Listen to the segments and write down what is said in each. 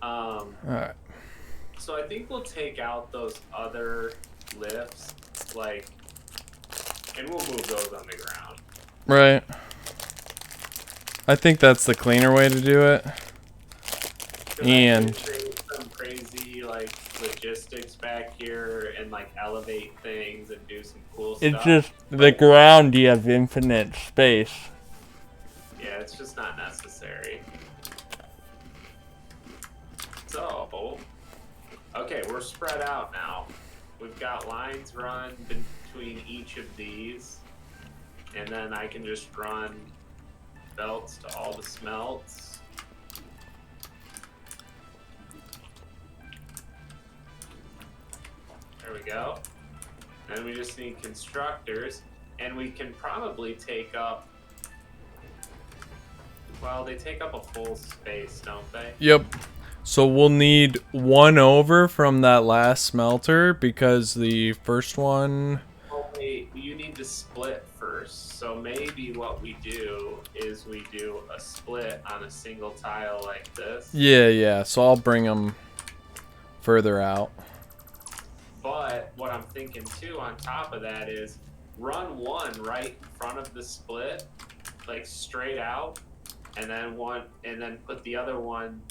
Alright. So I think we'll take out those other lifts, like, and we'll move those on the ground. Right. I think that's the cleaner way to do it. And some crazy like logistics back here and like elevate things and do some cool stuff. it's just the ground, you have infinite space. Yeah, it's just not necessary. So, okay, we're spread out now. We've got lines run between each of these, and then I can just run belts to all the smelts. There we go. And we just need constructors, and we can probably take up, well, they take up a full space, don't they? Yep. So we'll need one over from that last smelter because the first one... Oh, wait, you need to split first. So maybe what we do is we do a split on a single tile like this. Yeah. So I'll bring them further out. But what I'm thinking too on top of that is run one right in front of the split, like straight out, and then put the other one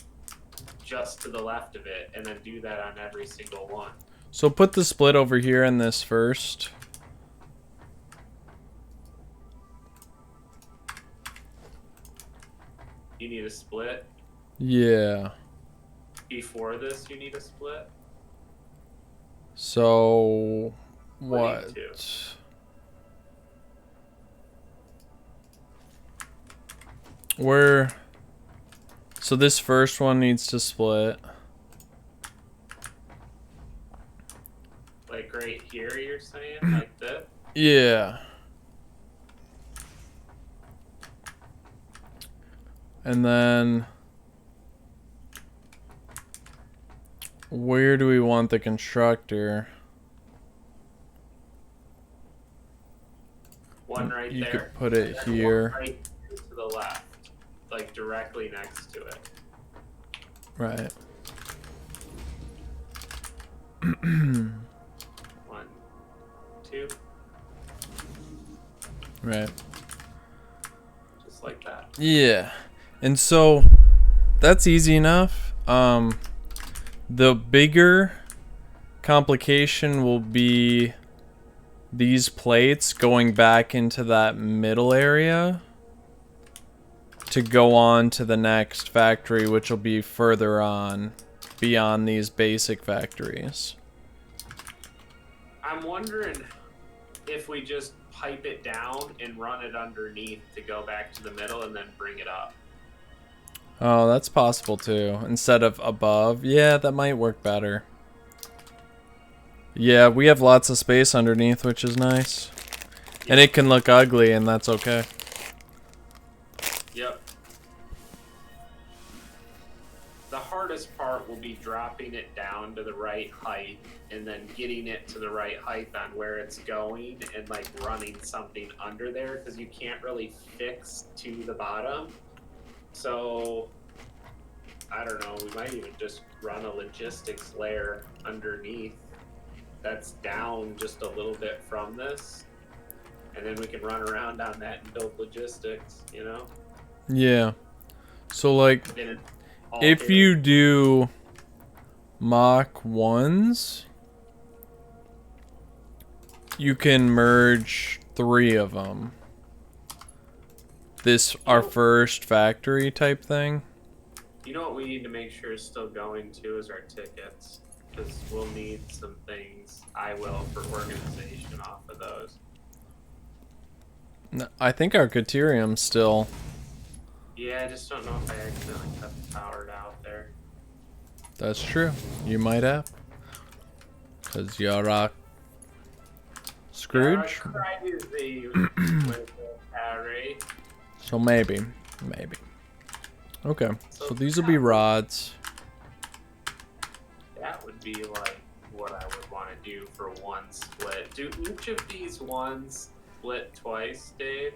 just to the left of it, and then do that on every single one. So put the split over here in this first. You need a split? Yeah. Before this, you need a split? So... what? Where... So this first one needs to split. Like right here, you're saying? Like this? Yeah. And then... where do we want the constructor? One right you there. You could put it here. One right to the left. Like directly next to it. Right. 1, 2. Right. Just like that. Yeah. And so that's easy enough. The bigger complication will be these plates going back into that middle area to go on to the next factory, which will be further on beyond these basic factories. I'm wondering if we just pipe it down and run it underneath to go back to the middle and then bring it up. Oh, that's possible too. Instead of above. Yeah, that might work better. Yeah, we have lots of space underneath, which is nice. Yeah. And it can look ugly, and that's okay. Yep. The hardest part will be dropping it down to the right height and then getting it to the right height on where it's going and like running something under there because you can't really fix to the bottom. So I don't know, we might even just run a logistics layer underneath that's down just a little bit from this, and then we can run around on that and build logistics, you know? Yeah. So like, if you do Mach 1s, you can merge 3 of them. This, our first factory type thing. You know what we need to make sure is still going to is our tickets. Because we'll need some things, I will, for organization off of those. I think our Caterium's still... Yeah, I just don't know if I accidentally cut the power out there. That's true. You might have. Because you're Scrooge? Crazy with Harry. So maybe. Okay, so these will be rods. That would be like what I would want to do for one split. Do each of these ones split twice, Dave?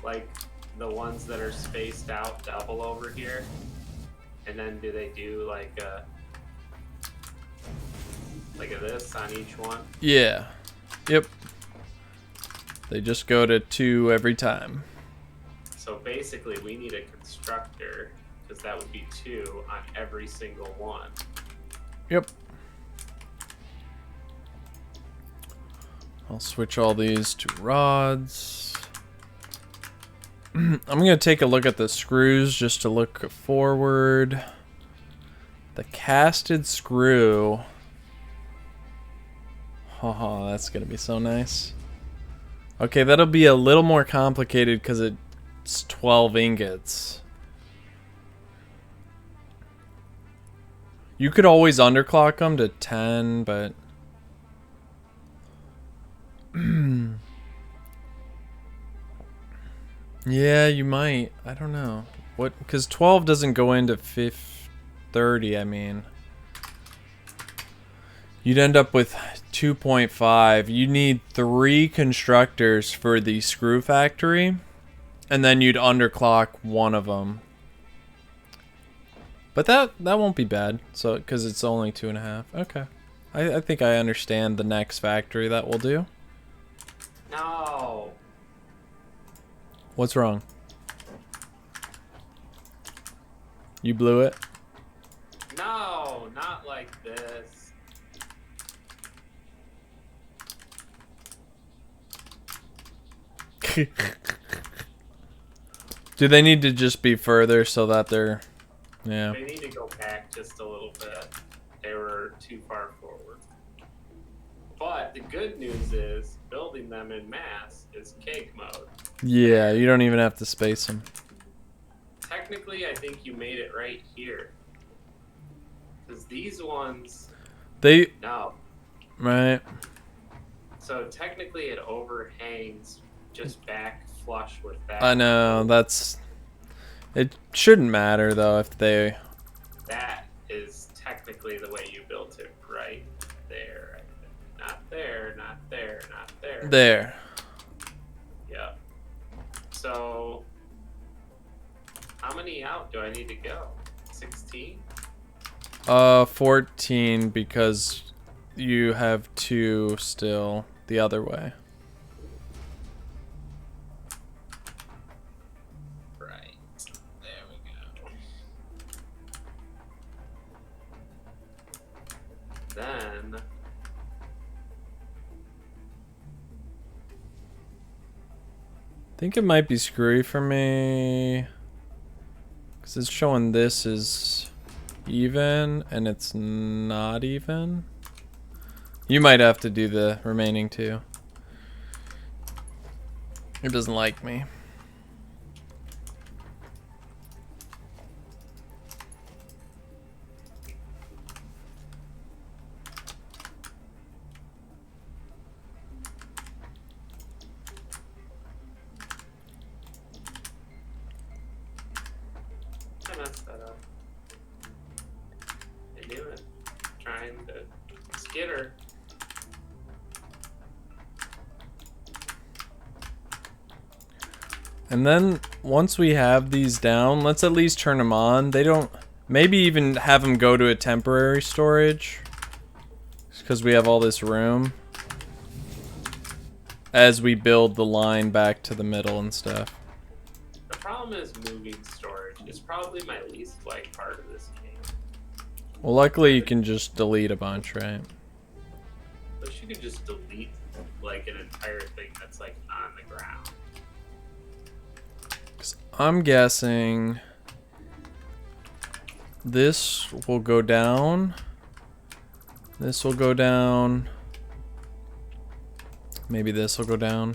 Like, the ones that are spaced out double over here? And then do they do like a this on each one? Yeah. Yep. They just go to 2 every time. So basically we need a constructor, because that would be 2 on every single one. Yep. I'll switch all these to rods. I'm going to take a look at the screws just to look forward. The casted screw. Oh, that's going to be so nice. Okay, that'll be a little more complicated because it's 12 ingots. You could always underclock them to 10, but... yeah, you might. I don't know. What? Because 12 doesn't go into 30, I mean. You'd end up with 2.5. You need 3 constructors for the screw factory. And then you'd underclock one of them. But that won't be bad. So, because it's only 2.5. Okay. I think I understand the next factory that we'll do. No. What's wrong? You blew it? No, not like this. Do they need to just be further so that they're... yeah. They need to go back just a little bit. They were too far forward. But the good news is, building them in mass is cake mode. Yeah, you don't even have to space them. Technically, I think you made it right here. Because these ones... They... no. right. So technically it overhangs just back flush with that. I know, that's... it shouldn't matter, though, if they... That is technically the way you built it, right there. Not there, not there, not there. there. Yeah. So, how many out do I need to go? 16? 14, because you have 2 still the other way. Right. There we go. Then... I think it might be screwy for me. Because it's showing this is even, and it's not even. You might have to do the remaining 2. It doesn't like me. I messed that up. I knew it. Trying to skitter. And then once we have these down, let's at least turn them on. They don't, maybe even have them go to a temporary storage, because we have all this room as we build the line back to the middle and stuff. The problem is moving storage. It's probably my least liked part of this game. Well, luckily you can just delete a bunch, right? But you could just delete like an entire thing that's like on the ground. 'Cause I'm guessing this will go down. This will go down. Maybe this will go down.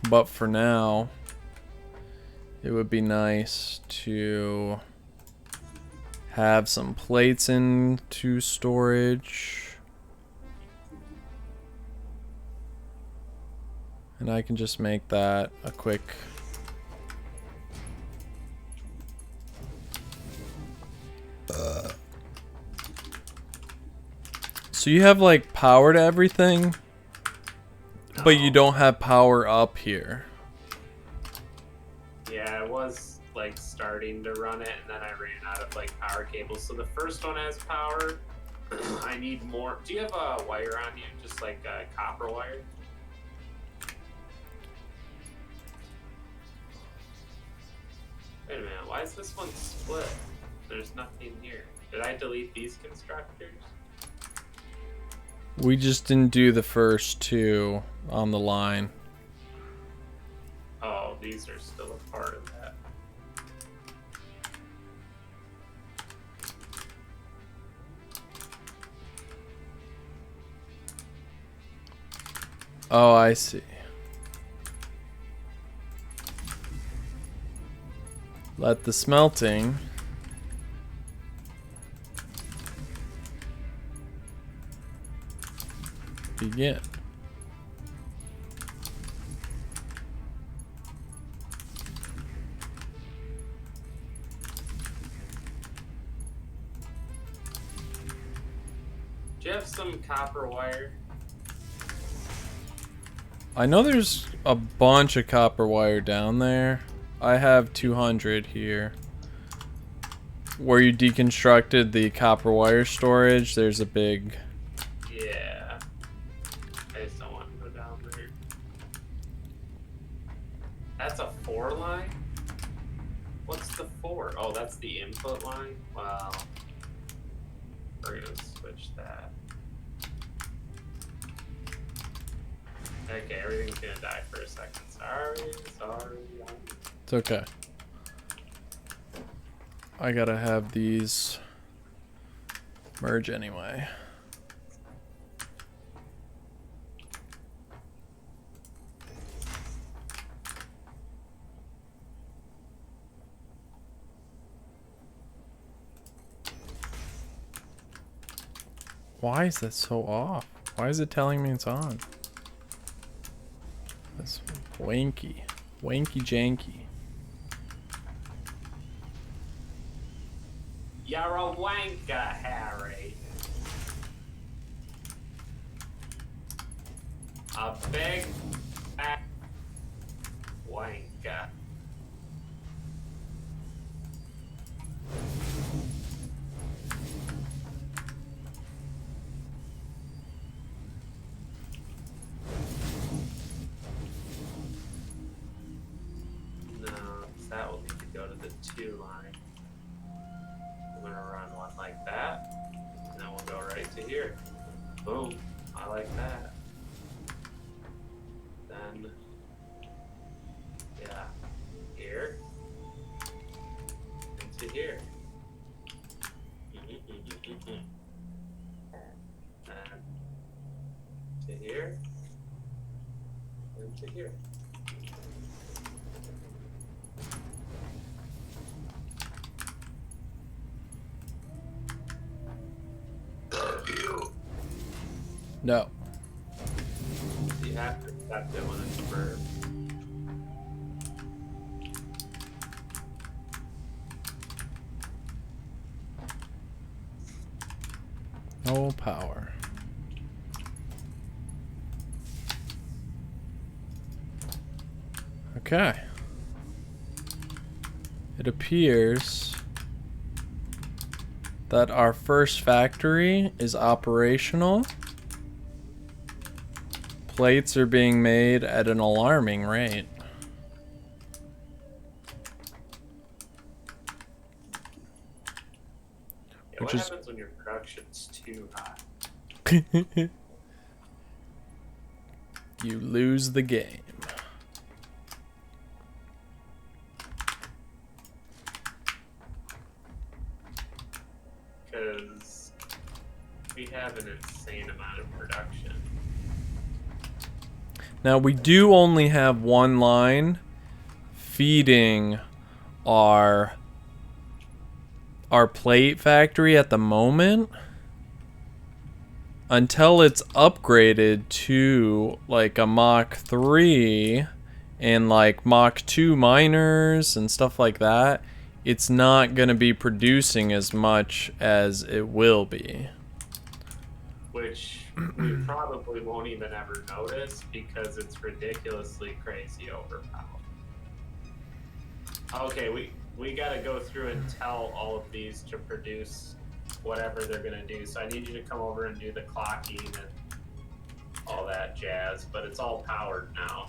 But for now, it would be nice to have some plates into storage. And I can just make that a quick... So you have like power to everything, But you don't have power up here. Yeah, I was like starting to run it, and then I ran out of like power cables. So the first one has power. I need more. Do you have a wire on you? Just like a copper wire? Wait a minute. Why is this one split? There's nothing here. Did I delete these constructors? We just didn't do the first two on the line. Oh, these are still a part of that. Oh, I see. Let the smelting begin. Do you have some copper wire? I know there's a bunch of copper wire down there. I have 200 here. Where you deconstructed the copper wire storage, there's a big... Yeah. I just don't want to go down there. That's a 4 line? What's the 4? Oh, that's the input line? Wow. We're gonna switch that. Okay, everything's gonna die for a second. Sorry. It's okay. I gotta have these merge anyway. Why is that so off? Why is it telling me it's on? That's wanky. Wanky janky. You're a wanker, Harry. A big fat wanker. No, that will need to go to the 2 line. I'm gonna run one like that, and then we'll go right to here. Boom. I like that. Then, yeah, here, into here. And to here, and to here. No. You have to accept it when it's a verb. No power. Okay. It appears that our first factory is operational. Plates are being made at an alarming rate. Yeah, what happens when your production's too high? You lose the game. Because we have an insane amount of production. Now we do only have one line feeding our plate factory at the moment until it's upgraded to like a Mach 3 and like Mach 2 miners and stuff like that. It's not going to be producing as much as it will be. Which we probably won't even ever notice because it's ridiculously crazy overpowered. Okay, we gotta go through and tell all of these to produce whatever they're gonna do. So I need you to come over and do the clocking and all that jazz, but it's all powered now.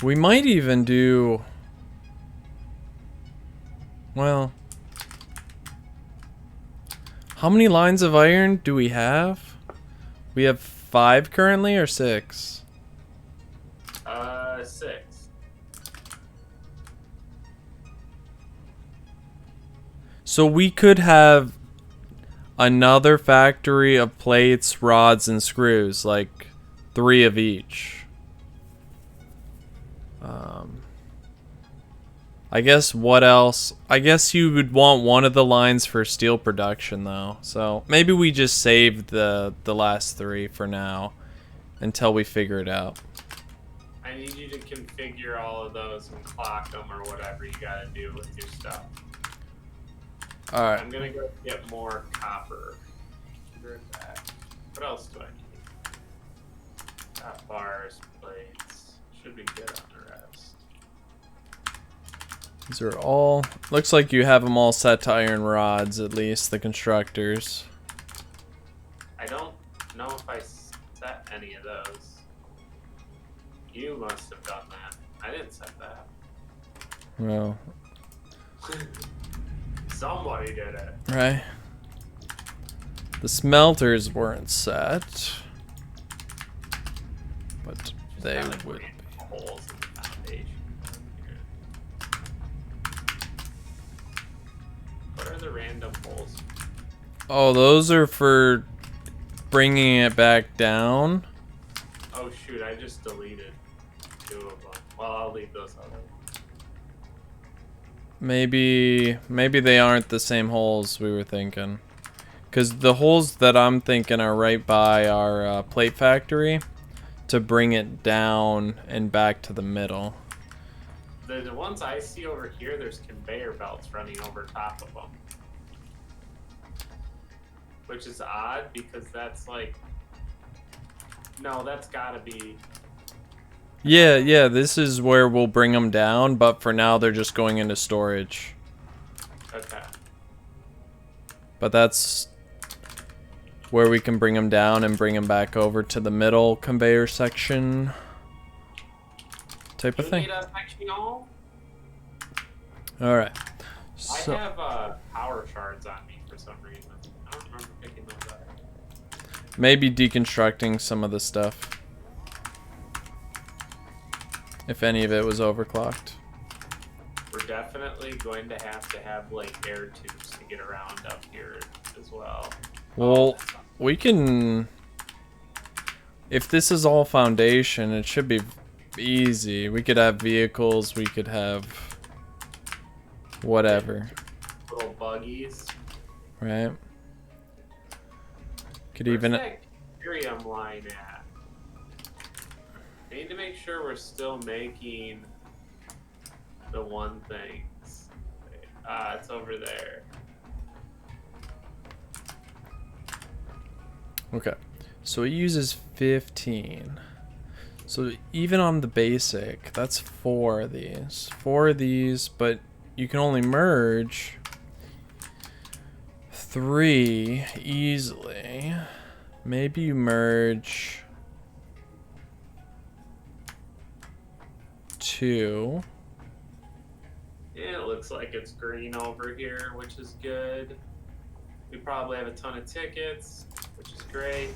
We might even do... Well... How many lines of iron do we have? We have 5 currently, or 6? 6. So we could have another factory of plates, rods, and screws, like 3 of each. I guess what else? I guess you would want one of the lines for steel production, though. So maybe we just save the last 3 for now until we figure it out. I need you to configure all of those and clock them or whatever you gotta do with your stuff. Alright. I'm gonna go get more copper. What else do I need? Got bars, plates. Should be good on the rest. These are all... Looks like you have them all set to iron rods, at least, the constructors. I don't know if I set any of those. You must have done that. I didn't set that. Well... Somebody did it. Right. The smelters weren't set. But they would be. Holes in the foundation. What are the random holes? Oh, those are for bringing it back down. Oh shoot, I just deleted 2 of them. Well, I'll leave those other ones. Maybe they aren't the same holes we were thinking. Because the holes that I'm thinking are right by our plate factory to bring it down and back to the middle. The ones I see over here, there's conveyor belts running over top of them. Which is odd because that's like... No, that's gotta be... Yeah, this is where we'll bring them down, but for now they're just going into storage. Okay. But that's where we can bring them down and bring them back over to the middle conveyor section type of thing. Alright. So, I have power shards on me for some reason. I don't remember picking those up. maybe deconstructing some of the stuff. If any of it was overclocked. We're definitely going to have like air tubes to get around up here as well. Well, we can... If this is all foundation, it should be easy. We could have vehicles, we could have... whatever. Little buggies. Right? Could Where's even... that Ethereum line at? I need to make sure we're still making the one things. Ah, it's over there. Okay. So it uses 15. So even on the basic, that's 4 of these. 4 of these, but you can only merge 3 easily. Maybe you merge 2. Yeah, it looks like it's green over here, which is good. We probably have a ton of tickets, which is great.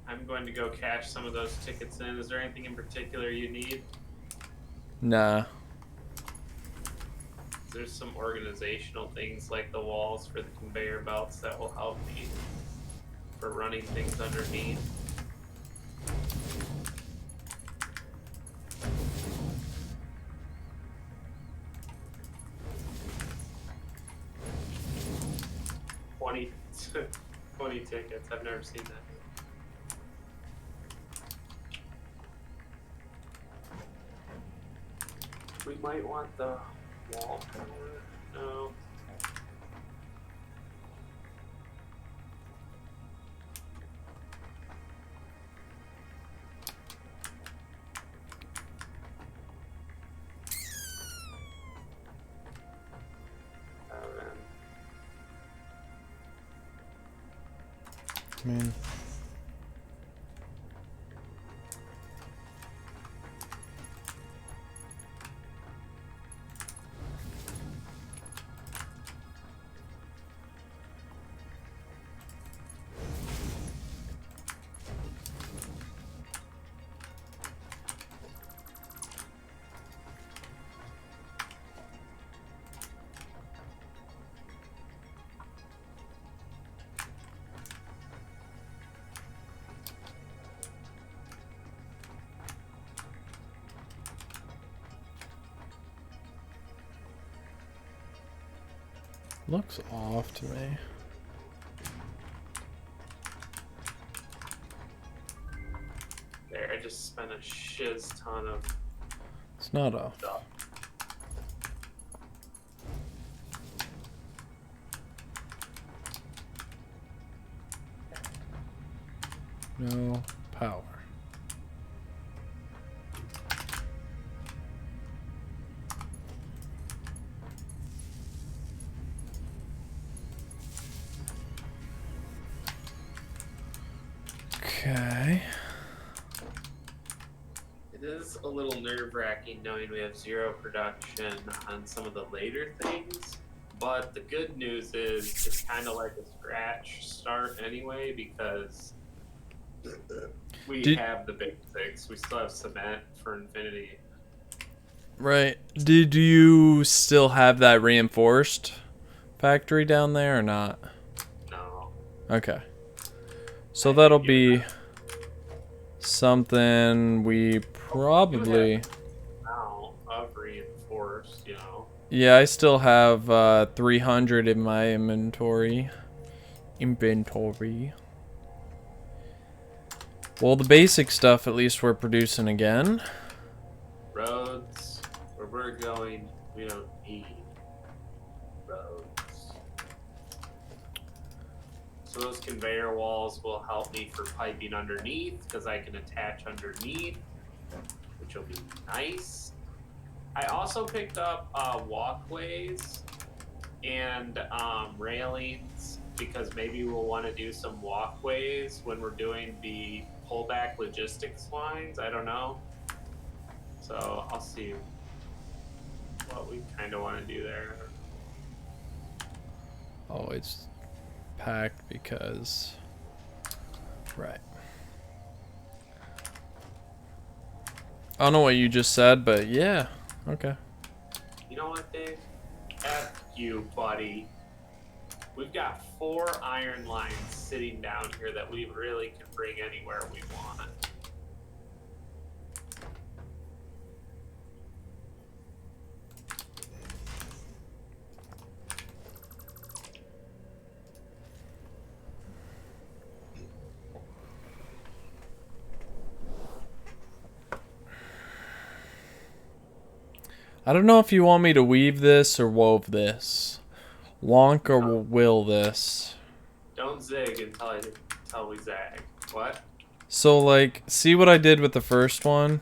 I'm going to go cash some of those tickets in. Is there anything in particular you need? Nah. There's some organizational things like the walls for the conveyor belts that will help me for running things underneath. $20 tickets. I've never seen that. We might want the wall cover. No. I mean, looks off to me. There, I just spent a shiz ton of It's not off. stuff. No power. Okay. It is a little nerve-wracking knowing we have 0 production on some of the later things, but the good news is it's kind of like a scratch start anyway because we have the basics. We still have cement for infinity. Right. Did you still have that reinforced factory down there or not? No. Okay. So that'll be something we probably... Now of reinforced, you know. Yeah, I still have 300 in my inventory. Well, the basic stuff at least we're producing again. Roads, where we're going, we don't need roads. So those conveyor walls will help me for piping underneath because I can attach underneath, which will be nice. I also picked up walkways and railings because maybe we'll want to do some walkways when we're doing the pullback logistics lines. I don't know. So I'll see what we kind of want to do there. Oh, it's packed because... Right. I don't know what you just said, but yeah. Okay. You know what, Dave? F you, buddy. We've got 4 iron lines sitting down here that we really can bring anywhere we want. I don't know if you want me to weave this or wove this. Wonk or will this. Don't zig until we zag. What? So, like, see what I did with the first one?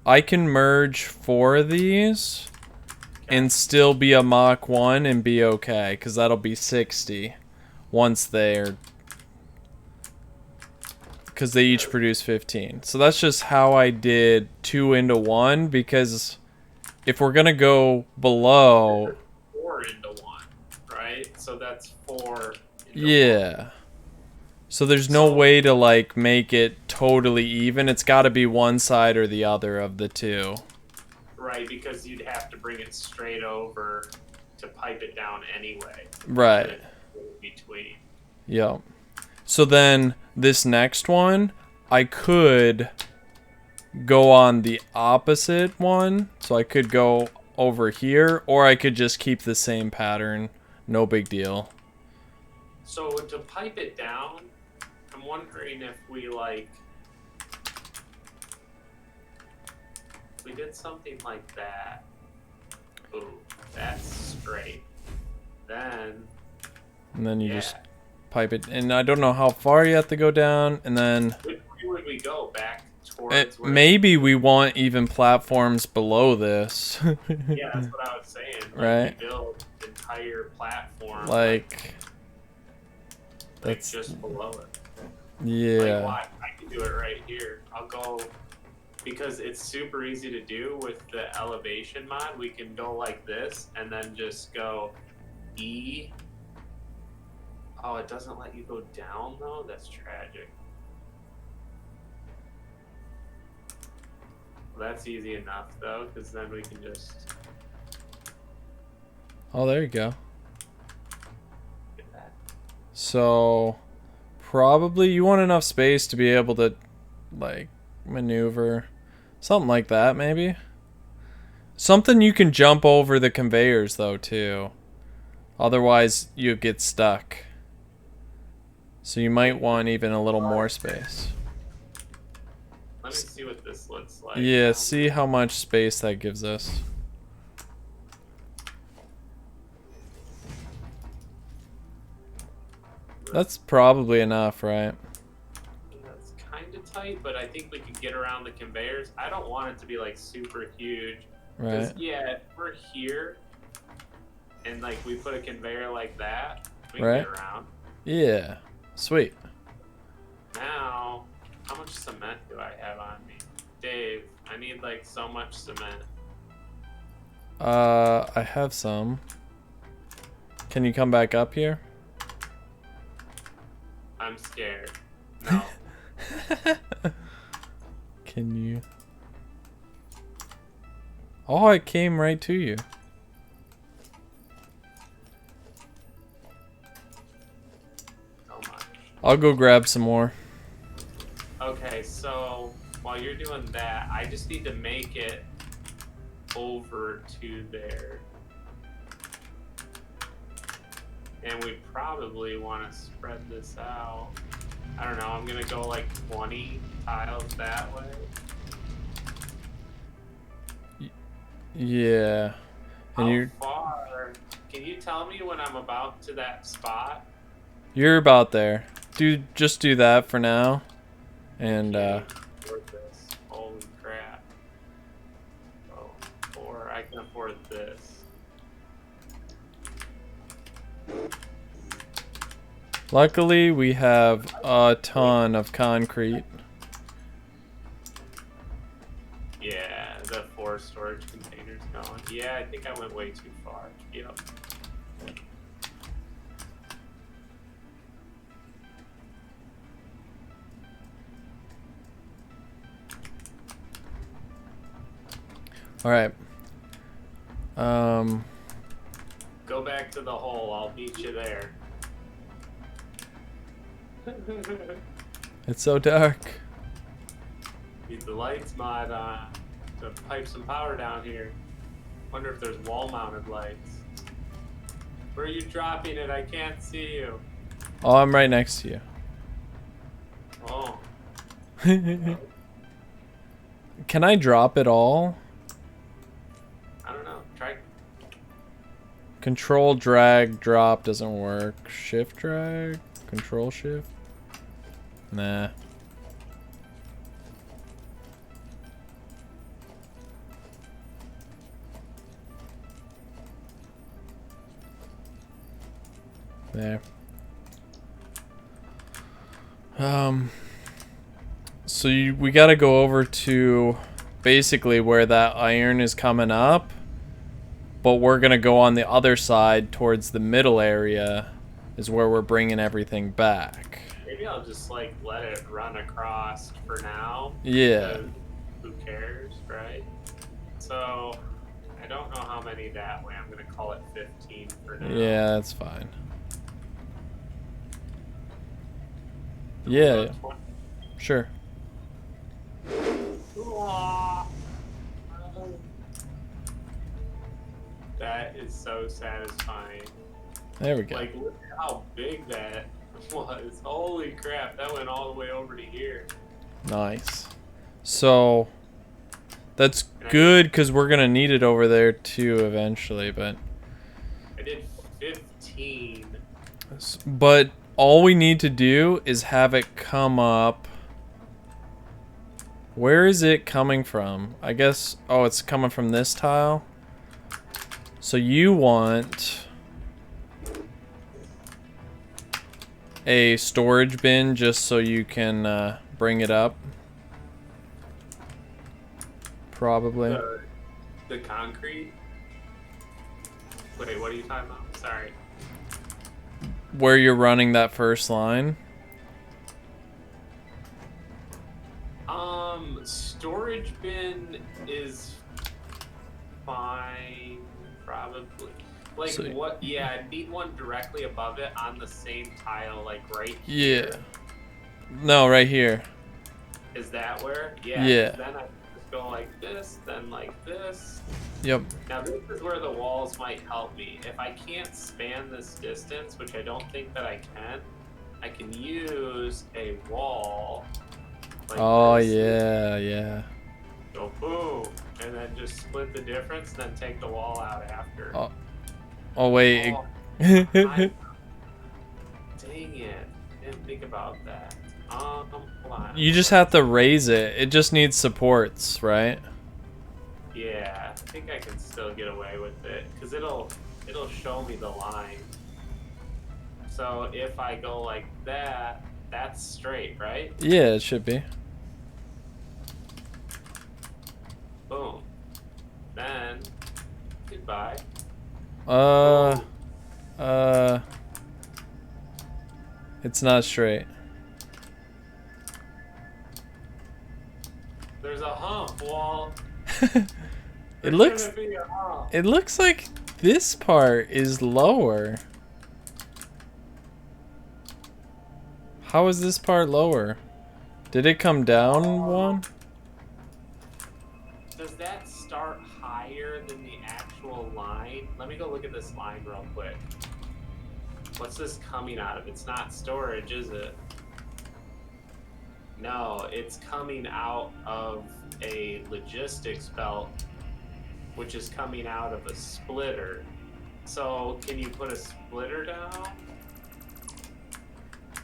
I can merge 4 of these and still be a Mach 1 and be okay, because that'll be 60 once they're... Because they each produce 15. So that's just how I did 2 into 1, because if we're going to go below... 4 into 1, right? So that's 4 into Yeah. 1. So there's no way to, like, make it totally even. It's got to be one side or the other of the two. Right, because you'd have to bring it straight over to pipe it down anyway. Right. Between. Yep. So then this next one, I could go on the opposite one. So I could go over here, or I could just keep the same pattern. No big deal. So to pipe it down, I'm wondering if we like... If we did something like that. Ooh, that's straight. Then... And then you just pipe it. And I don't know how far you have to go down. And then... Where would we go? Back towards where... Maybe we want even platforms below this. Yeah, that's what I was saying. Like, right. We build an entire platform. Like just below it. Yeah. Like, why? I can do it right here. I'll go, because it's super easy to do with the elevation mod. We can go like this and then just go E. Oh, it doesn't let you go down though? That's tragic. Well, that's easy enough though, because then we can just Oh, there you go. get that. So, probably you want enough space to be able to, like, maneuver. Something like that, maybe. Something you can jump over the conveyors, though, too. Otherwise, you get stuck. So you might want even a little more space. Let me see what this looks like. Yeah, see how much space that gives us. That's probably enough, right? That's kind of tight, but I think we can get around the conveyors. I don't want it to be like super huge. Right. Yeah, if we're here and like we put a conveyor like that, we can Right. get around. Yeah. Sweet. Now, how much cement do I have on me? Dave, I need like so much cement. I have some. Can you come back up here? I'm scared. No. Can you? Oh, it came right to you. Oh my. I'll go grab some more. Okay, so while you're doing that, I just need to make it over to there. And we probably want to spread this out. I don't know, I'm gonna go like 20 tiles that way. Yeah. And How far? Can you tell me when I'm about to that spot? you're about there. Just do that for now. And Can't afford this. Holy crap. Oh, or I can afford this. luckily we have a ton of concrete. Yeah, the 4 storage containers going. Yeah, I think I went way too far. Yep. All right. Go back to the hole. I'll meet you there. It's so dark. Need the lights mod on to pipe some power down here. Wonder if there's wall-mounted lights. Where are you dropping it? I can't see you. Oh, I'm right next to you. Oh. Can I drop it all? I don't know. Try. Control drag drop doesn't work. Shift drag? Control shift? Nah. There. So we gotta go over to basically where that iron is coming up, but we're gonna go on the other side towards the middle area is where we're bringing everything back. Maybe I'll just like let it run across for now. Yeah. Because who cares, right? So I don't know how many that way. I'm gonna call it 15 for now. Yeah, that's fine. Yeah, sure. That is so satisfying. There we go. Like, look at how big that was. Holy crap, that went all the way over to here. Nice. So that's good because we're gonna need it over there too eventually, but I did 15. but all we need to do is have it come up. Where is it coming from? I guess, oh, it's coming from this tile. So you want a storage bin just so you can bring it up. Probably. The concrete? Wait, what are you talking about? Sorry. Where you're running that first line. Storage bin is fine, probably. Like, So, what? Yeah, I need one directly above it on the same tile, like right yeah. here. No, right here. Is that where? Yeah. Yeah. Then I just go like this, then like this. Yep. Now this is where the walls might help me. If I can't span this distance, which I don't think that I can use a wall. Like Oh, this. yeah. Go boom, and then just split the difference, and then take the wall out after. Oh wait. Oh, dang it! Didn't think about that. Hold on. You just have to raise it. It just needs supports, right? Yeah, I think I can still get away with it because it'll show me the line. So if I go like that, that's straight, right? Yeah, it should be. Boom. Then goodbye. Uh, Boom. it's not straight. There's a hump wall. It looks. Shouldn't be a hump. It looks like this part is lower. How is this part lower? Did it come down one? Does that start higher than the actual line? Let me go look at this line real quick. What's this coming out of? It's not storage, is it? No, it's coming out of a logistics belt, which is coming out of a splitter. So, can you put a splitter down?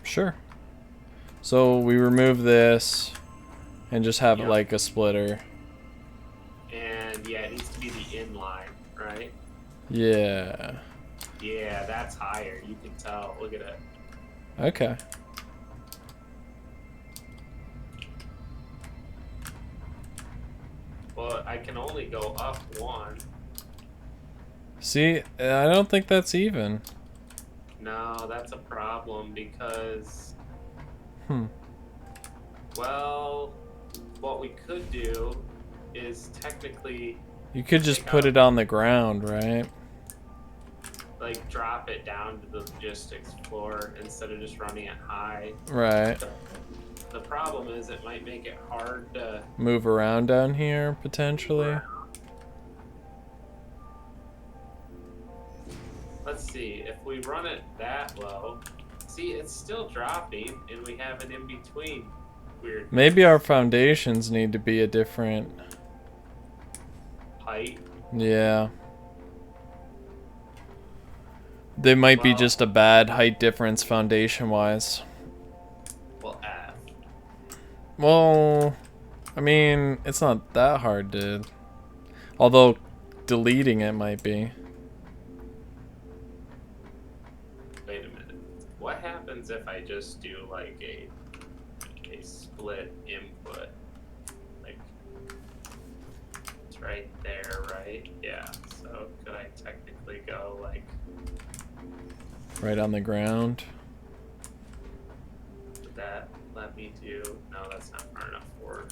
Sure. So we remove this and just have it Yep. like a splitter. And yeah, it needs to be the inline, right? Yeah. Yeah, that's higher. You can tell. Look at it. Okay. Well, I can only go up one. See, I don't think that's even. No, that's a problem because, Hmm. well, what we could do is technically You could just take put out- it on the ground, right? like drop it down to the logistics floor instead of just running it high. Right. The problem is it might make it hard to Move around down here, potentially. Let's see, if we run it that low, see, it's still dropping, and we have an in-between weird Maybe our foundations need to be a different... height. Yeah. They might be Well- just a bad height difference foundation-wise. Well, F. Well, I mean, it's not that hard to... Although, deleting it might be. Wait a minute. What happens if I just do like a split input? Like, it's right there, right? Yeah. So could I technically go like Right on the ground. would that let me do? No, that's not far enough for.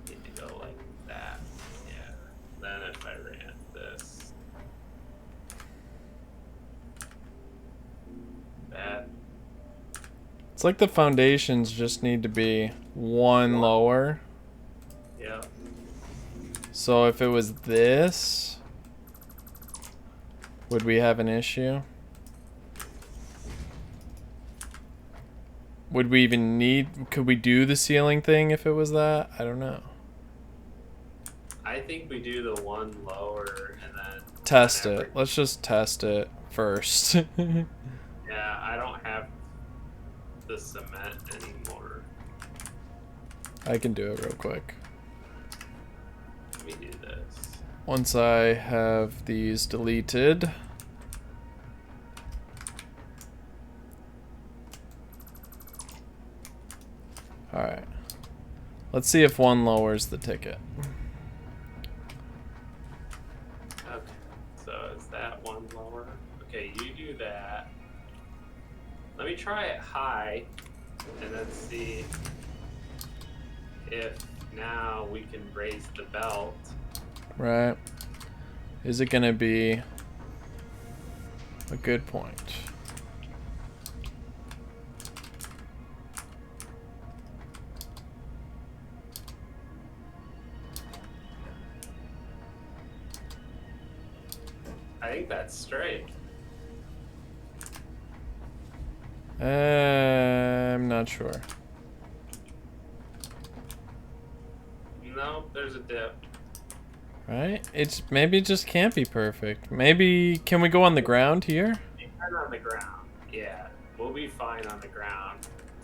Need to go like that. Yeah. Then if I ran this. That. It's like the foundations just need to be one lower. Yeah. So if it was this, would we have an issue? Would we even need... Could we do the ceiling thing if it was that? I don't know. I think we do the one lower and then Test whenever- it. Let's just test it first. Yeah, I don't have the cement anymore. I can do it real quick. Let me do this. Once I have these deleted. Alright. Let's see if one lowers the ticket. Okay, so is that one lower? Okay, you do that. Let me try it high, and then see if now we can raise the belt. Right. Is it gonna be a good point? I think that's straight. I'm not sure. No, there's a dip. Right? It's maybe it just can't be perfect. Maybe can we go on the ground here? Turn on the ground. Yeah, we'll be fine on the ground.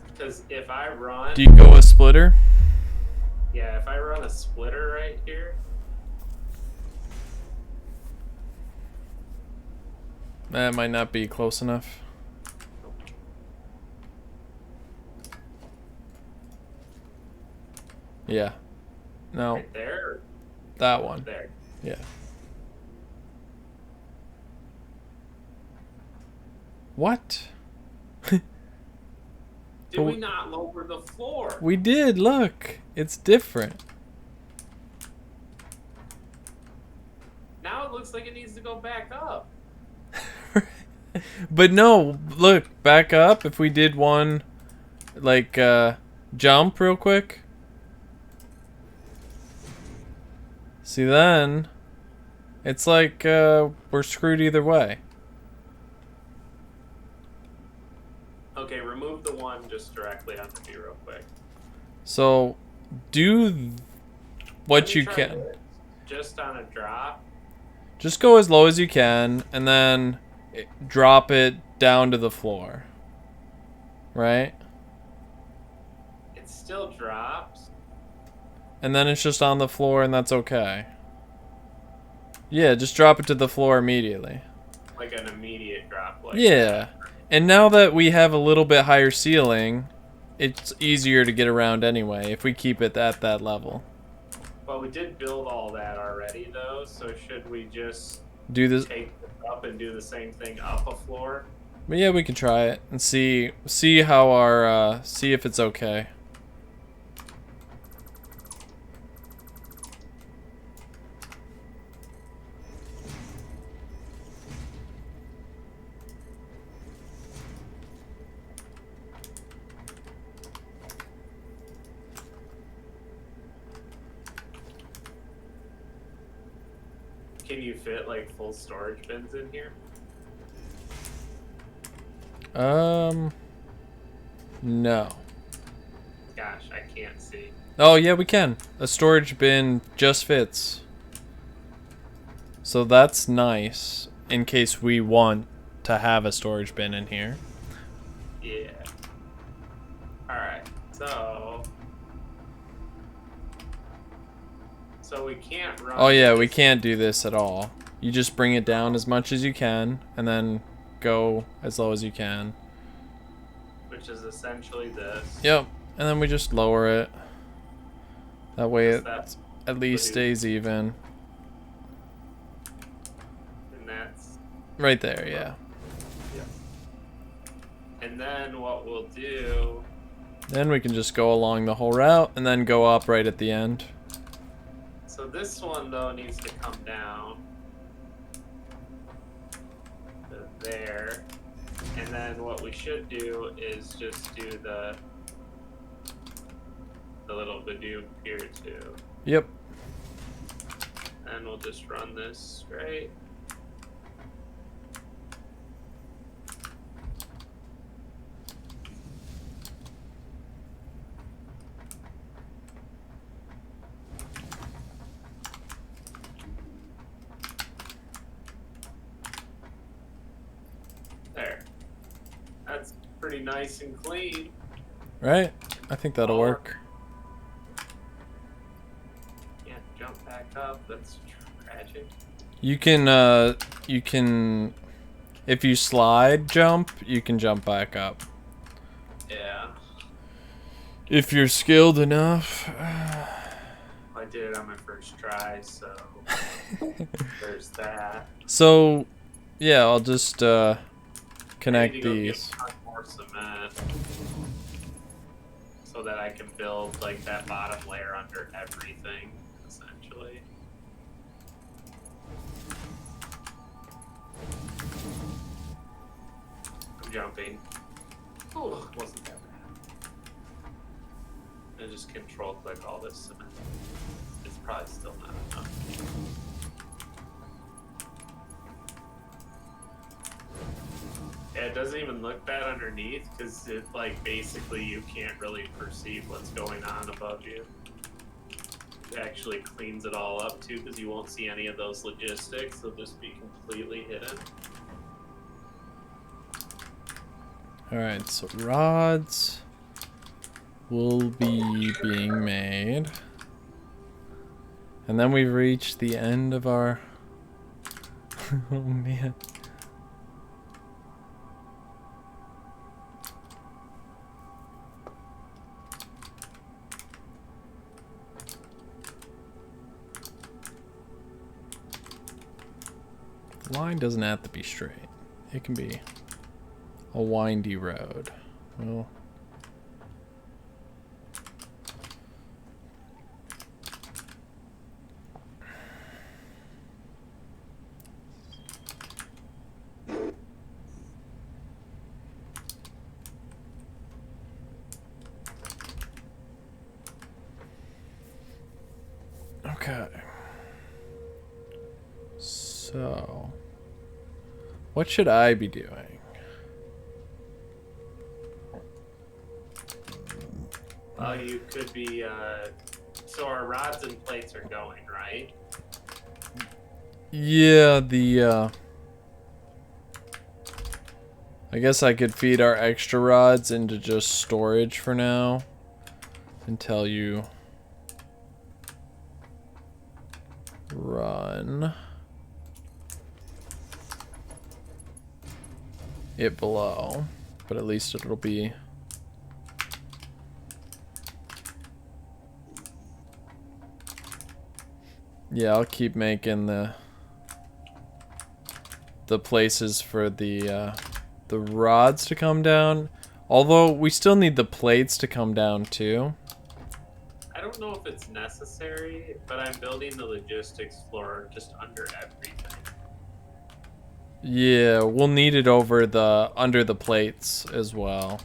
Because if I run, Do you go a splitter? yeah, if I run a splitter right here, That might not be close enough. Yeah. No, right there, that one. there. Yeah. What? Did But we not lower the floor? We did, look. It's different. Now it looks like it needs to go back up. But no, look, back up. If we did one, like, jump real quick. See, then, it's like, we're screwed either way. Okay, remove the one just directly under me real quick. So, do what Let me you try can. this. Just on a drop. Just go as low as you can, and then drop it down to the floor. Right? It still drops. And then it's just on the floor, and that's okay. Yeah, just drop it to the floor immediately. Like an immediate drop. Like Yeah. that. And now that we have a little bit higher ceiling, it's easier to get around anyway if we keep it at that level. But we did build all that already, though, so should we just Do this. take this up and do the same thing up a floor? But yeah, we can try it and see how our see if it's okay. Can you fit like full storage bins in here? No. Gosh, I can't see. Oh yeah, we can. A storage bin just fits. So that's nice in case we want to have a storage bin in here. Yeah. Alright, so we can't run. Oh yeah, we this. can't do this at all. You just bring it down as much as you can and then go as low as you can. Which is essentially this. Yep, and then we just lower it. That way it That's at least stays even. and that's Right there, yeah. and then what we'll do Then we can just go along the whole route and then go up right at the end. so this one though needs to come down to there. And then what we should do is just do the little Badoo here too. Yep. And we'll just run this straight. There. That's pretty nice and clean. Right? I think that'll work. Can't jump back up. That's tragic. You can, if you slide jump, you can jump back up. Yeah. If you're skilled enough. I did it on my first try, so there's that. So, yeah, I'll just I connect need to go get these. more cement so that I can build like that bottom layer under everything, essentially. I'm jumping. Oh, wasn't that bad. I just control click all this cement. It's probably still not enough. Yeah, it doesn't even look bad underneath because it like basically you can't really perceive what's going on above you. It actually cleans it all up too because you won't see any of those logistics. They'll just be completely hidden. Alright, so rods will be being made. And then we've reached the end of our... oh man. The line doesn't have to be straight. It can be a windy road. Well, okay. So, what should I be doing? You could be, so our rods and plates are going, right? Yeah, I guess I could feed our extra rods into just storage for now until you run it below, but at least it'll be yeah, I'll keep making the places for the rods to come down. Although we still need the plates to come down too. I don't know if it's necessary, but I'm building the logistics floor just under everything. Yeah, we'll need it over the under the plates as well.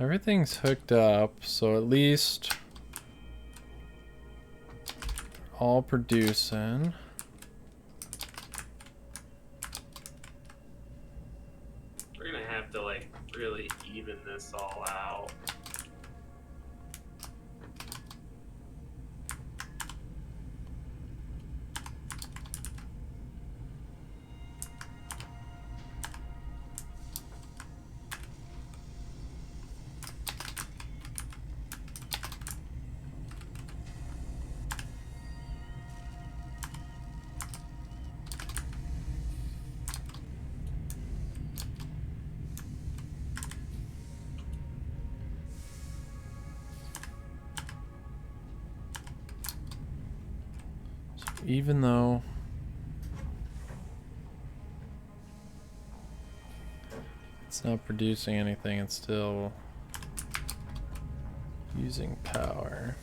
Everything's hooked up, so at least all producing. We're gonna have to like really even this all out. Even though it's not producing anything, it's still using power.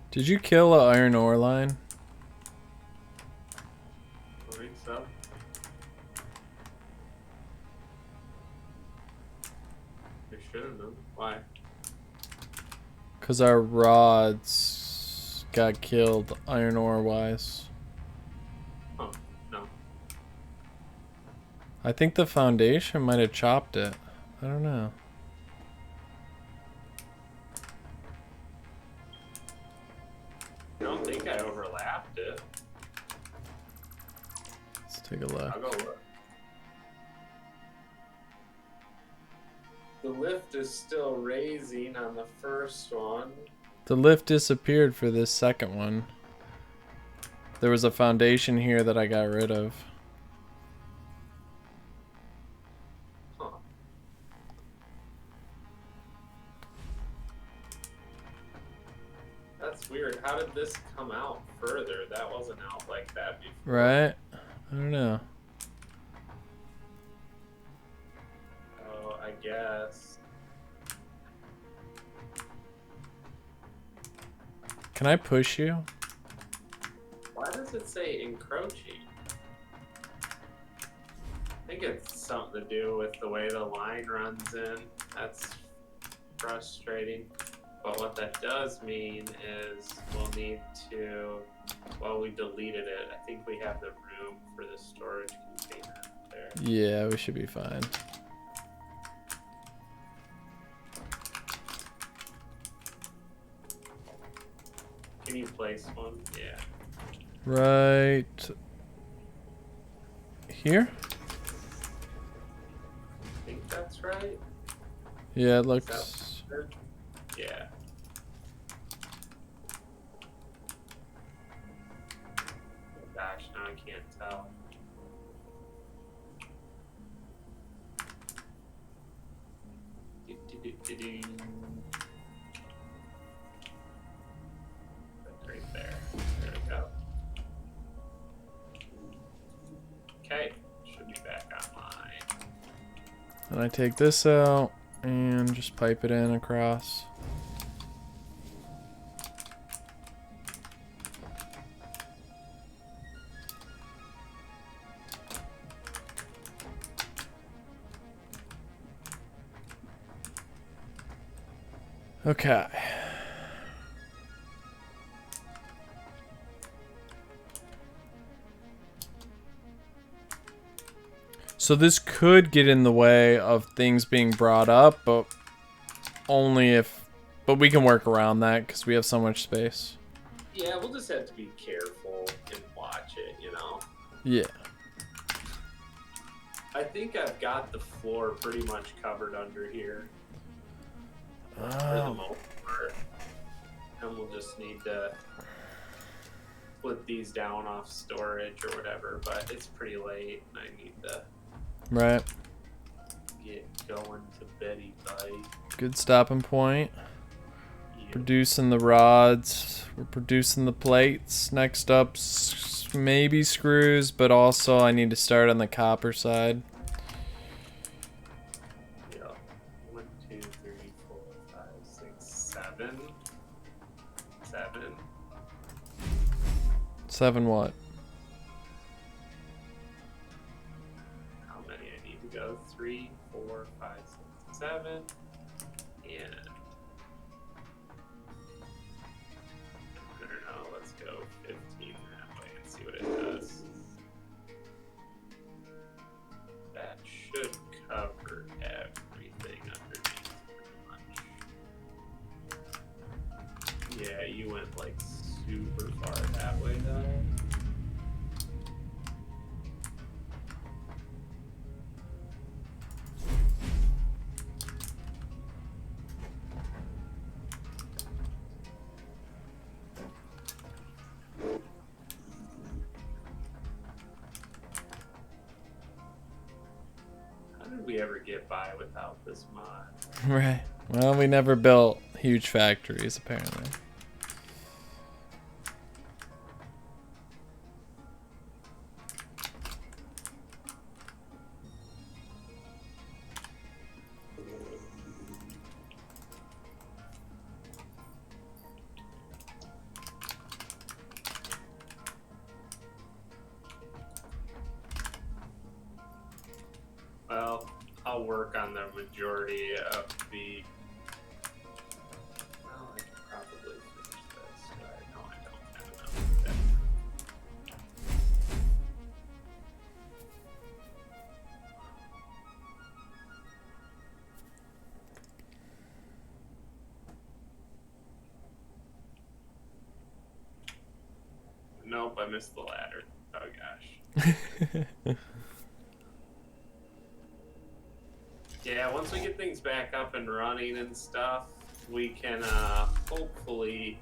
Did you kill an iron ore line? I think so. We should have known. Why? Because our rods got killed iron ore wise. Oh, no. I think the foundation might have chopped it. I don't know. I don't think I overlapped it. Let's take a look. I'll go look. The lift is still raising on the first one. The lift disappeared for this second one. There was a foundation here that I got rid of. Huh. That's weird. How did this come out further? That wasn't out like that before. Right? I don't know. Oh, I guess. Can I push you? Why does it say encroaching? I think it's something to do with the way the line runs in. That's frustrating. But what that does mean is we'll need to, well, we deleted it. I think we have the room for the storage container there. Yeah, we should be fine. Can you place one? Yeah. Right here? I think that's right. Yeah, it Is looks. that good? Yeah. Gosh, now I can't tell. Do-do-do-do-do. That's right there. There we go. Okay, should be back online. And I take this out and just pipe it in across. Okay. So this could get in the way of things being brought up, but only if... But we can work around that because we have so much space. Yeah, we'll just have to be careful and watch it, you know? Yeah. I think I've got the floor pretty much covered under here. For the most part. And we'll just need to put these down off storage or whatever, but it's pretty late and I need to get going to Betty Bye. Good stopping point. Yep. Producing the rods. We're producing the plates. Next up, maybe screws, but also I need to start on the copper side. Yeah. 1, 2, 3, 4, 5, 6, 7. 7. 7 what? How many I need to go? 3, 4, 5, 6, 7. And I don't know, let's go 15 that way and see what it does. That should cover everything underneath pretty much. Yeah, you went like super far that way though. How did we ever get by without this mod? Right. Well, we never built huge factories, apparently. Well, I'll work on the majority of the. Well, I can probably finish this. No, I don't have enough of that. Nope, I missed the ladder. Oh gosh. Yeah, once we get things back up and running and stuff, we can hopefully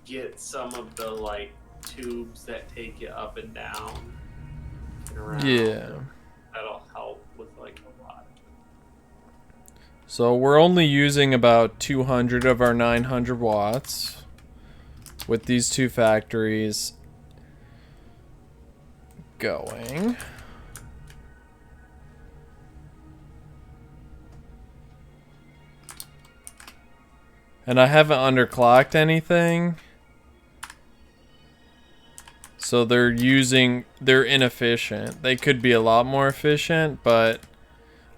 get some of the like tubes that take you up and down and around. Yeah. That'll help with like a lot. So we're only using about 200 of our 900 watts with these two factories going. And I haven't underclocked anything. So they're inefficient. They could be a lot more efficient, but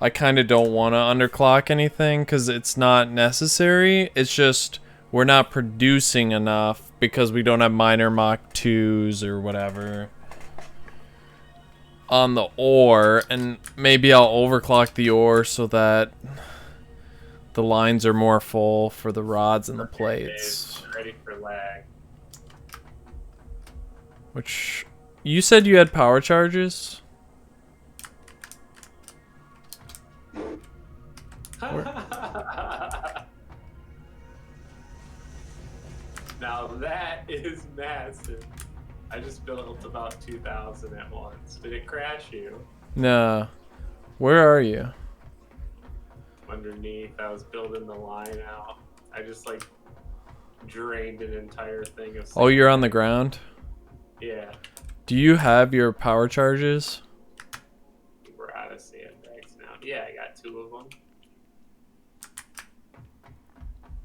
I kind of don't want to underclock anything because it's not necessary. It's just we're not producing enough because we don't have minor Mach 2s or whatever on the ore. And maybe I'll overclock the ore so that the lines are more full for the rods and the plates. Ready for lag. Which, you said you had power charges? Now that is massive. I just built about 2,000 at once. Did it crash you? No. Where are you? Underneath, I was building the line out. I just like drained an entire thing of. Oh, you're on the ground? Yeah. Do you have your power charges? We're out of sandbags now. Yeah, I got 2 of them.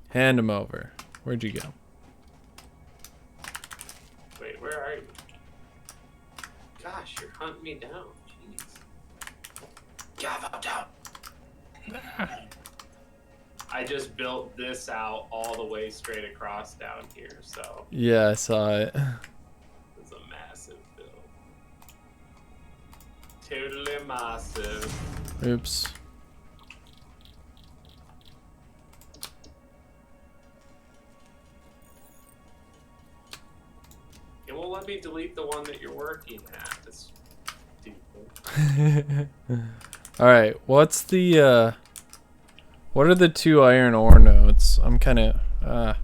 Hand them over. Where'd you go? Wait, where are you? Gosh, you're hunting me down. Jeez. Gav down. I just built this out all the way straight across down here, so. Yeah, I saw it. It's a massive build. Totally massive. Oops. It won't let me delete the one that you're working at. It's stupid. Alright, what's What are the 2 iron ore nodes? I'm kind of Well,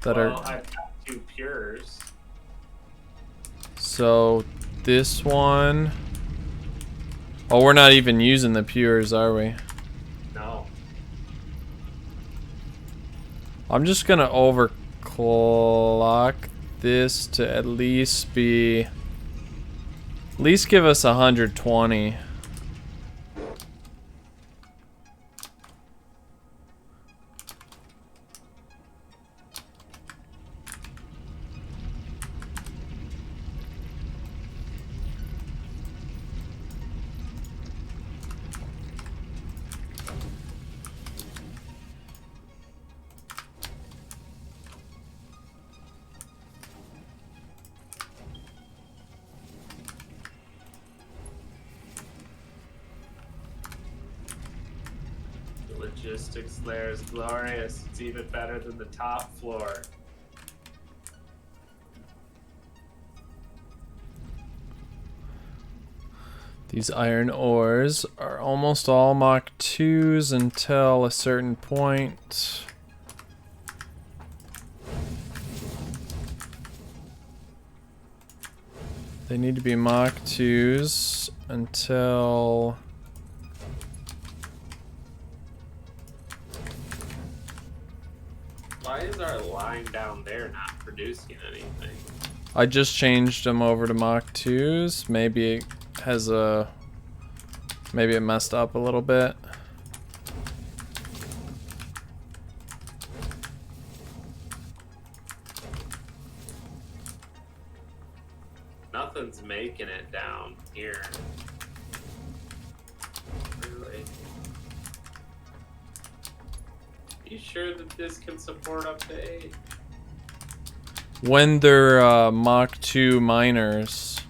I've got 2 pures. So this one. Oh, we're not even using the pures, are we? No. I'm just gonna overclock this to at least give us 120. The logistics layer is glorious. It's even better than the top floor. These iron ores are almost all Mach 2s until a certain point. They need to be Mach 2s until... Why is our line down there not producing anything? I just changed them over to Mach 2s. Maybe it has a... Maybe it messed up a little bit. Nothing's making it down here. Really? You sure that this can support up to 8? When they're Mach 2 miners.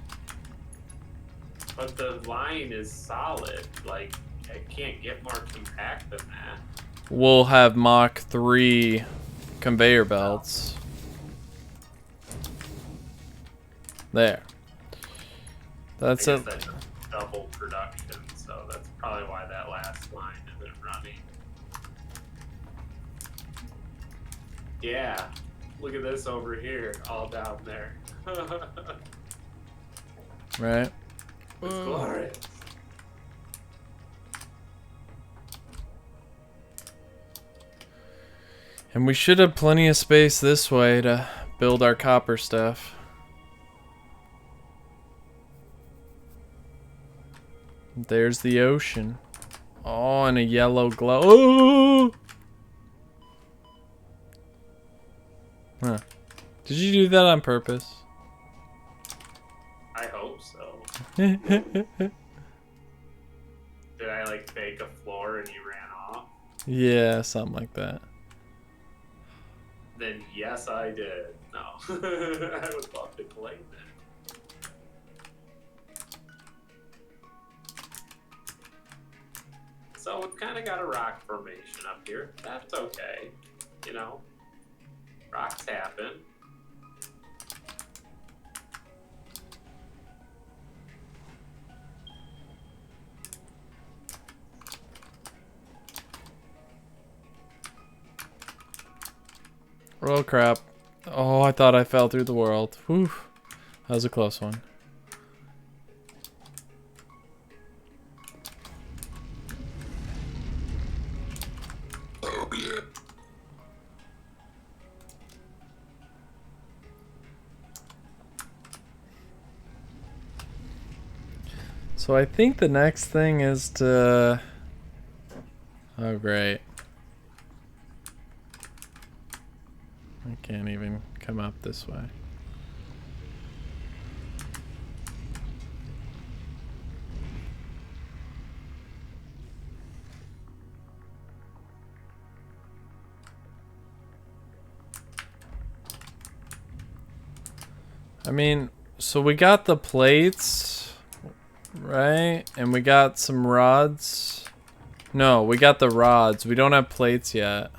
But the line is solid. Like, it can't get more compact than that. We'll have Mach 3 conveyor belts. There. That's it. That's double production, so that's probably why that last line isn't running. Yeah, look at this over here, all down there. Right. It's glorious. And we should have plenty of space this way to build our copper stuff. There's the ocean. Oh, and a yellow glow. Oh! Huh. Did you do that on purpose? I hope so. Yeah, Did I like fake a floor and you ran off? something like that. Then yes, I did. No, I would love to claim it. So we've kind of got a rock formation up here. That's okay. You know, rocks happen. Oh crap. Oh, I thought I fell through the world. Whew. That was a close one. So I think the next thing is to... Oh great. I can't even come up this way. I mean, so we got the plates, right? And we got some rods. No, we got the rods. We don't have plates yet.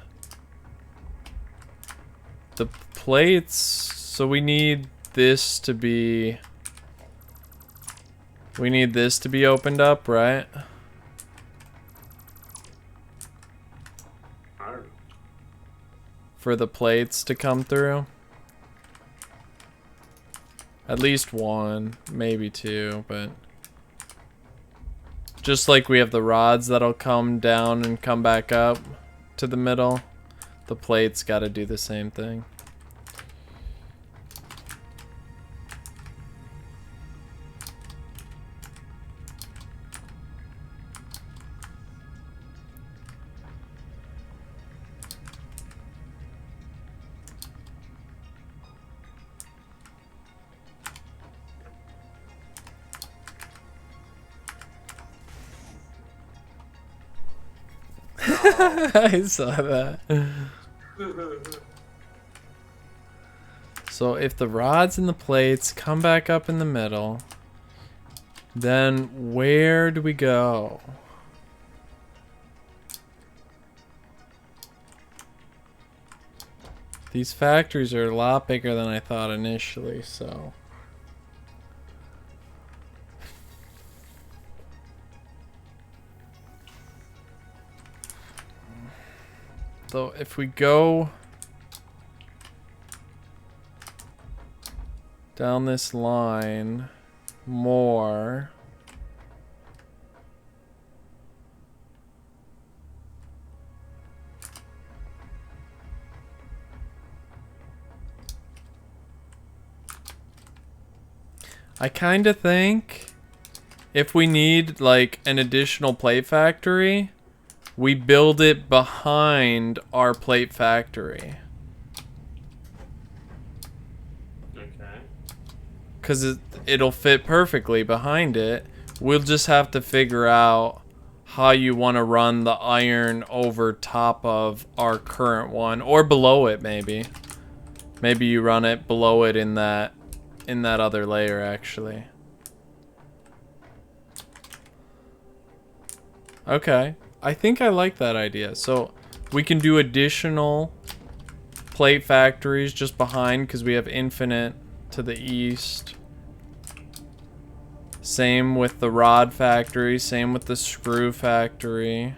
The plates, so we need this to be... We need this to be opened up, right? I don't know. For the plates to come through. At least one, maybe two, but just like we have the rods that'll come down and come back up to the middle, the plates got to do the same thing. I saw that. So if the rods and the plates come back up in the middle, then where do we go? These factories are a lot bigger than I thought initially, so... So if we go down this line more, I kind of think if we need like an additional plate factory, we build it behind our plate factory. Okay. Because it'll fit perfectly behind it. We'll just have to figure out how you want to run the iron over top of our current one. Or below it, maybe. Maybe you run it below it in that other layer, actually. Okay. I think I like that idea. So we can do additional plate factories just behind because we have infinite to the east. Same with the rod factory, same with the screw factory.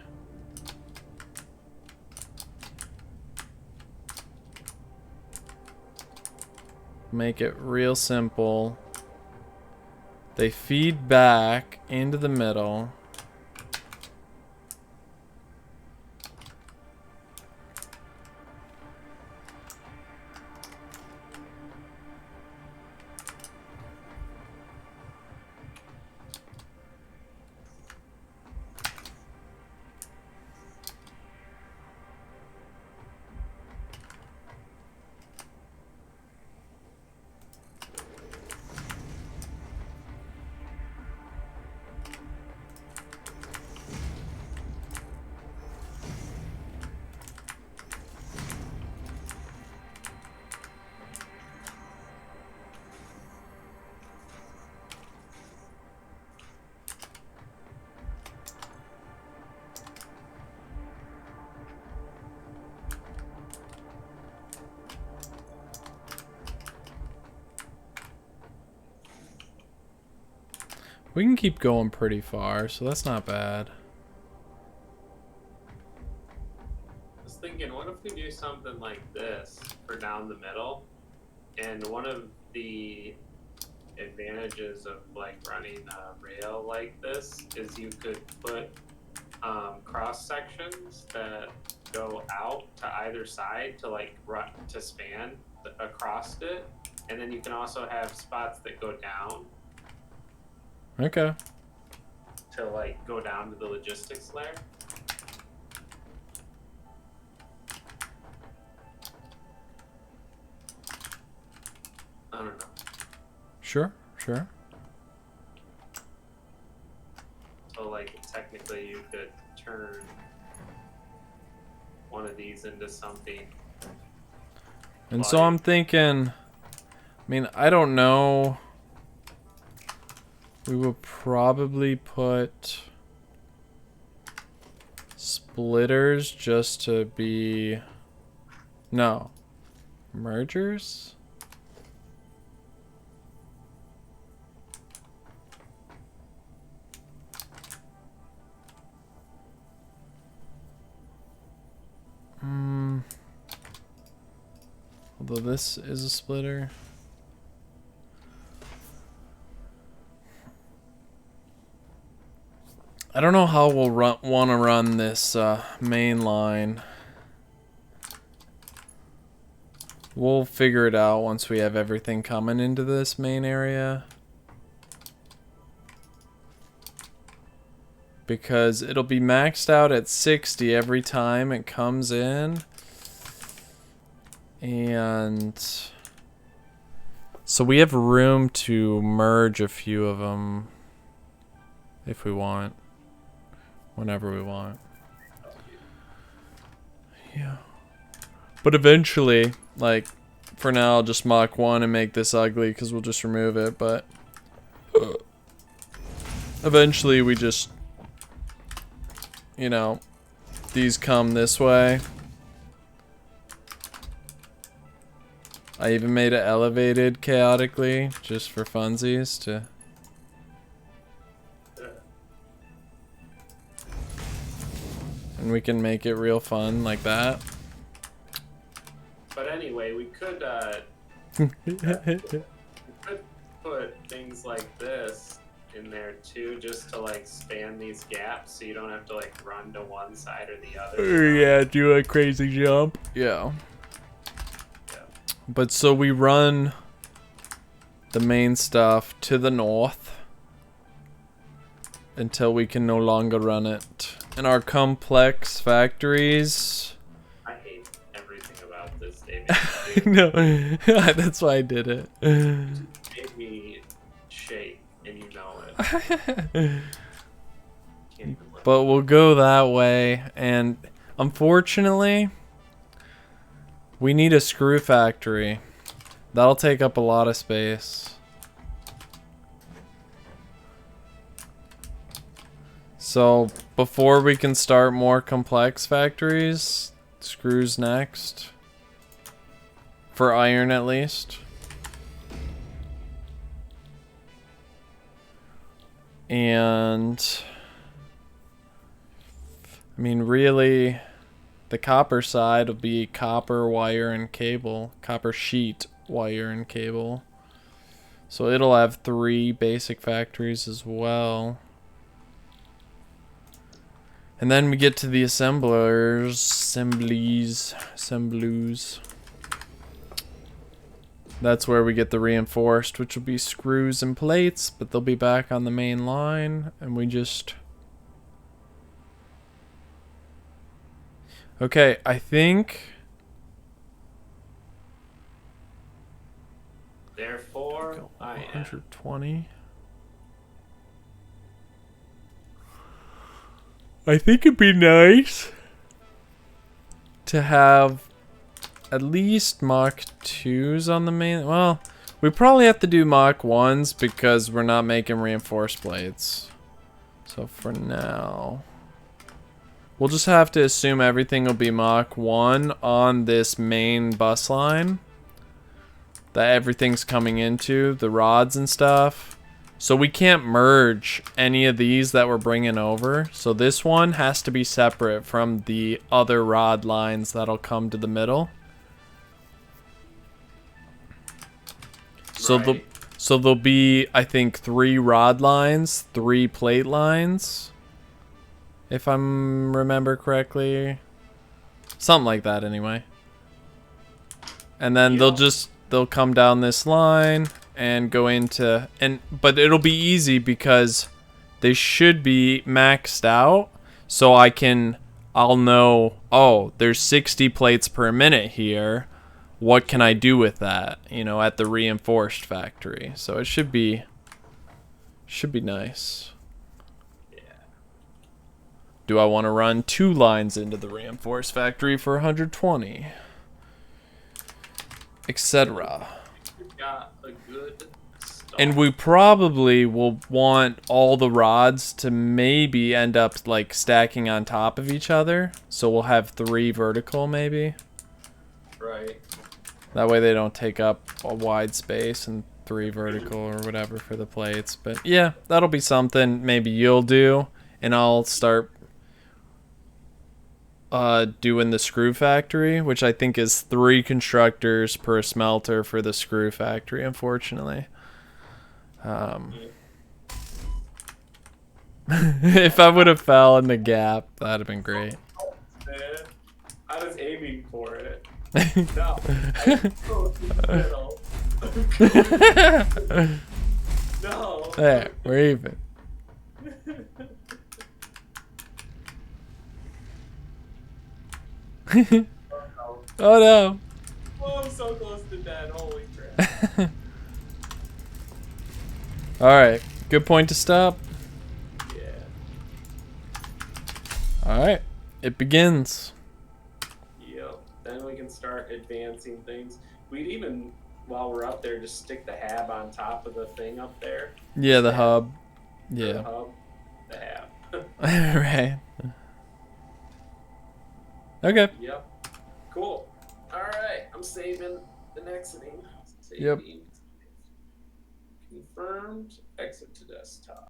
Make it real simple. They feed back into the middle. We can keep going pretty far, so that's not bad. I was thinking, what if we do something like this for down the middle? And one of the advantages of like running a rail like this is you could put cross sections that go out to either side to like run to span across it, and then you can also have spots that go down. Okay. To like go down to the logistics layer. I don't know. Sure, sure. So like technically you could turn one of these into something. And so I'm thinking, I mean, I don't know. We will probably put splitters just to be... No. Mergers? Although this is a splitter. I don't know how we'll want to run this main line. We'll figure it out once we have everything coming into this main area. Because it'll be maxed out at 60 every time it comes in. And so we have room to merge a few of them if we want. Whenever we want. Yeah. But eventually, like, for now, I'll just Mach 1 and make this ugly because we'll just remove it, but eventually we just, you know, these come this way. I even made it elevated chaotically just for funsies to... And we can make it real fun like that. But anyway, we could put things like this in there too, just to like span these gaps, so you don't have to like run to one side or the other. Yeah, do a crazy jump. Yeah. But so we run the main stuff to the north until we can no longer run it. And our complex factories. I hate everything about this, David. No, that's why I did it. It made me shake, and you know it. But we'll go that way, and unfortunately, we need a screw factory. That'll take up a lot of space. So, before we can start more complex factories, screws next. For iron, at least. And... I mean, really, the copper side will be copper, wire, and cable. Copper sheet, wire, and cable. So it'll have 3 basic factories as well. And then we get to the assemblies. That's where we get the reinforced, which will be screws and plates, but they'll be back on the main line, and we just... Okay, I think... Therefore, I am 120. I think it'd be nice to have at least Mach 2s on the main... Well, we probably have to do Mach 1s because we're not making reinforced plates. So for now... We'll just have to assume everything will be Mach 1 on this main bus line. That everything's coming into, the rods and stuff. So we can't merge any of these that we're bringing over. So this one has to be separate from the other rod lines that'll come to the middle. So right. there'll be, I think, 3 rod lines, 3 plate lines. If I remember correctly. Something like that anyway. And then they'll come down this line and go into, but it'll be easy because they should be maxed out, so I'll know, oh, there's 60 plates per minute here. What can I do with that, you know, at the reinforced factory? So it should be nice. Yeah. Do I want to run 2 lines into the reinforced factory for 120? Etc. Got a good start. And we probably will want all the rods to maybe end up like stacking on top of each other. So we'll have 3 vertical maybe. Right. That way they don't take up a wide space, and 3 vertical or whatever for the plates. But yeah, that'll be something maybe you'll do, and I'll start doing the screw factory, which I think is 3 constructors per smelter for the screw factory, unfortunately. If I would have fell in the gap, that'd have been great. Man, I was aiming for it. No, I go to the middle. No. There, we're even. Oh no. Oh, I'm so close to dead. Holy crap. Alright, good point to stop. Yeah. Alright, it begins. Yep. Then we can start advancing things. We'd even, while we're up there, just stick the hab on top of the thing up there. Yeah, the hub. The Yeah. hub. The hab. Right. Okay. Yep. Cool. Alright, I'm saving the next thing. Yep. Confirmed. Exit to desktop.